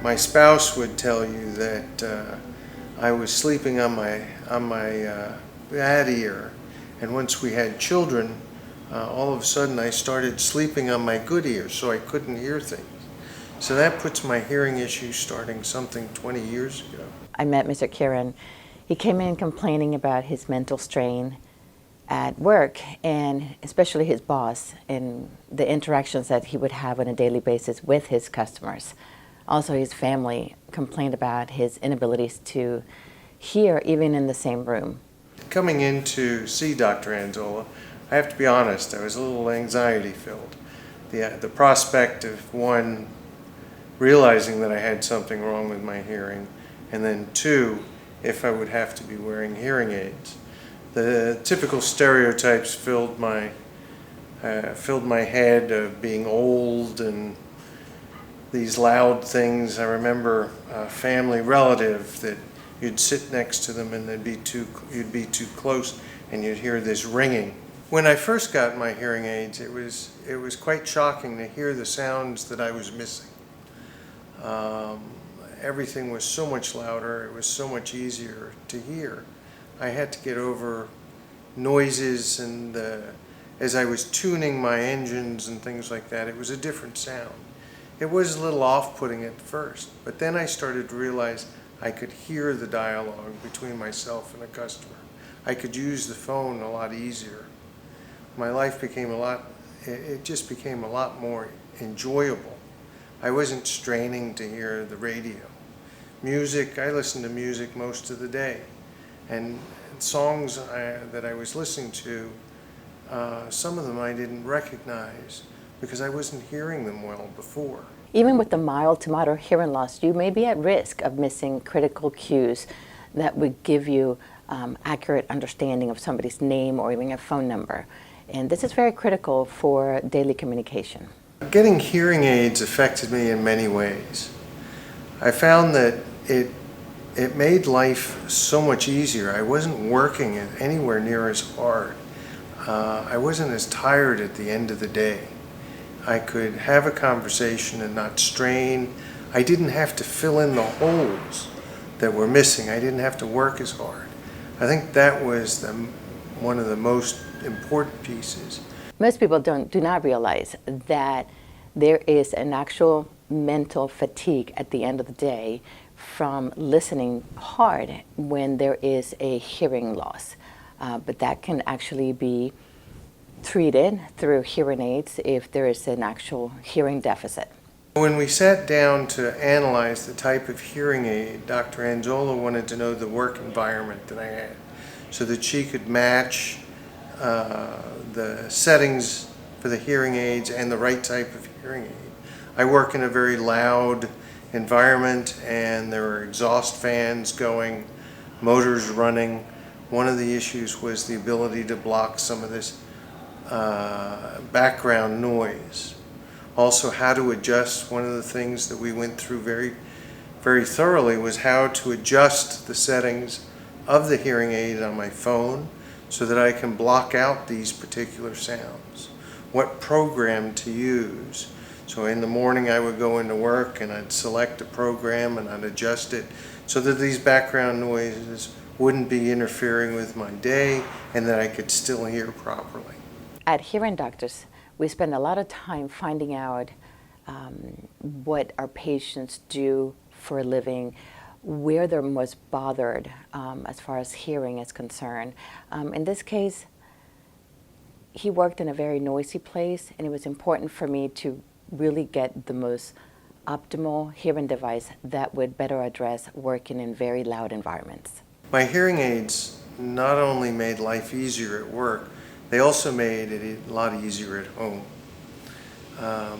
My spouse would tell you that I was sleeping on my bad ear, and once we had children, all of a sudden I started sleeping on my good ear, so I couldn't hear things. So that puts my hearing issue starting something 20 years ago. I met Mr. Kiran. He came in complaining about his mental strain at work, and especially his boss and the interactions that he would have on a daily basis with his customers. Also, his family complained about his inabilities to hear even in the same room. Coming in to see Dr. Anzola, I have to be honest, I was a little anxiety filled. The prospect of, one, realizing that I had something wrong with my hearing, and then two, if I would have to be wearing hearing aids. The typical stereotypes filled my head of being old and these loud things. I remember a family relative that you'd sit next to them and you'd be too close and you'd hear this ringing. When I first got my hearing aids, it was quite shocking to hear the sounds that I was missing. Everything was so much louder, it was so much easier to hear. I had to get over noises, and as I was tuning my engines and things like that, it was a different sound. It was a little off-putting at first, but then I started to realize I could hear the dialogue between myself and a customer. I could use the phone a lot easier. My life became it just became a lot more enjoyable. I wasn't straining to hear the radio. Music, I listened to music most of the day. And songs that I was listening to, some of them I didn't recognize because I wasn't hearing them well before. Even with the mild to moderate hearing loss, you may be at risk of missing critical cues that would give you accurate understanding of somebody's name or even a phone number. And this is very critical for daily communication. Getting hearing aids affected me in many ways. I found that it made life so much easier. I wasn't working anywhere near as hard. I wasn't as tired at the end of the day. I could have a conversation and not strain. I didn't have to fill in the holes that were missing. I didn't have to work as hard. I think that was one of the most important pieces. Most people do not realize that there is an actual mental fatigue at the end of the day from listening hard when there is a hearing loss. But that can actually be treated through hearing aids if there is an actual hearing deficit. When we sat down to analyze the type of hearing aid, Dr. Anzola wanted to know the work environment that I had so that she could match the settings for the hearing aids and the right type of hearing aid. I work in a very loud environment, and there are exhaust fans going, motors running. One of the issues was the ability to block some of this background noise. Also, how to adjust. One of the things that we went through very, very thoroughly was how to adjust the settings of the hearing aid on my phone so that I can block out these particular sounds. What program to use. So in the morning I would go into work and I'd select a program and I'd adjust it so that these background noises wouldn't be interfering with my day and that I could still hear properly. At Hearing Doctors, we spend a lot of time finding out what our patients do for a living, where they're most bothered as far as hearing is concerned. In this case, he worked in a very noisy place, and it was important for me to really get the most optimal hearing device that would better address working in very loud environments. My hearing aids not only made life easier at work, they also made it a lot easier at home.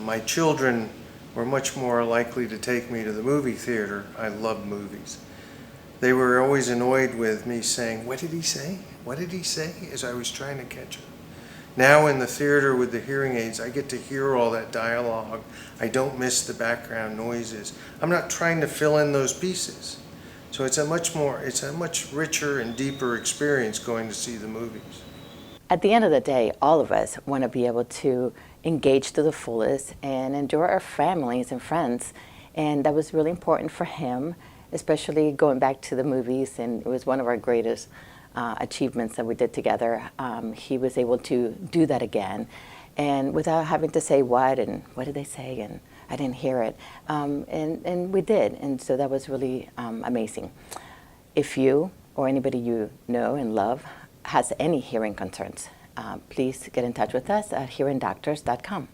My children were much more likely to take me to the movie theater. I love movies. They were always annoyed with me saying, "What did he say? What did he say?" as I was trying to catch him. Now in the theater with the hearing aids, I get to hear all that dialogue. I don't miss the background noises. I'm not trying to fill in those pieces. So it's a much richer and deeper experience going to see the movies. At the end of the day, all of us want to be able to engage to the fullest and enjoy our families and friends And that was really important for him, especially going back to the movies, and it was one of our greatest achievements that we did together. He was able to do that again, and without having to say what and what did they say, and I didn't hear it. And we did, and so that was really amazing. If you or anybody you know and love has any hearing concerns, please get in touch with us at hearingdoctors.com.